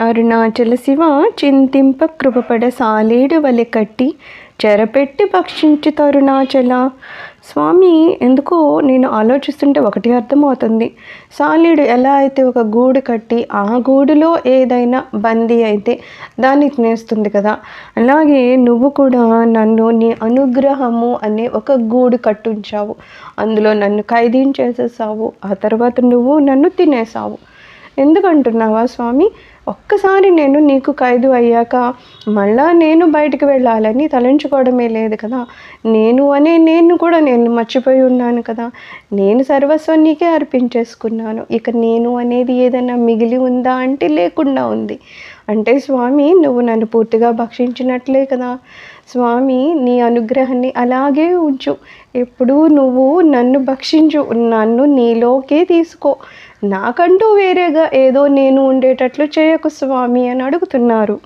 అరుణాచల శివ చింతింప కృపపడ సాలేడు వలె కట్టి చెరపెట్టి భక్షించి తరుణాచల. స్వామి, ఎందుకో నేను ఆలోచిస్తుంటే ఒకటి అర్థమవుతుంది. సాలీడు ఎలా అయితే ఒక గూడు కట్టి ఆ గూడులో ఏదైనా బందీ అయితే దాన్ని తినేస్తుంది కదా, అలాగే నువ్వు కూడా నన్ను నీ అనుగ్రహము అనే ఒక గూడు కట్టుంచావు. అందులో నన్ను ఖైదీని చేసేసావు. ఆ తర్వాత నువ్వు నన్ను తినేసావు. ఎందుకంటున్నావా స్వామి? ఒక్కసారి నేను నీకు ఖైదు అయ్యాక మళ్ళా నేను బయటికి వెళ్ళాలని తలంచుకోవడమే లేదు కదా. నేను కూడా నేను మర్చిపోయి ఉన్నాను కదా. నేను సర్వస్వం నీకే అర్పించేసుకున్నాను. ఇక నేను అనేది ఏదైనా మిగిలి ఉందా అంటే లేకుండా ఉంది. అంటే స్వామి, నువ్వు నన్ను పూర్తిగా భక్షించినట్లే కదా. స్వామి, నీ అనుగ్రహాన్ని అలాగే ఉంచు. ఎప్పుడూ నువ్వు నన్ను భక్షించు, నన్ను నీలోకే తీసుకో. నాకంటూ వేరేగా ఏదో నేను ఉండేటట్లు చేయకు స్వామి అని అడుగుతున్నారు.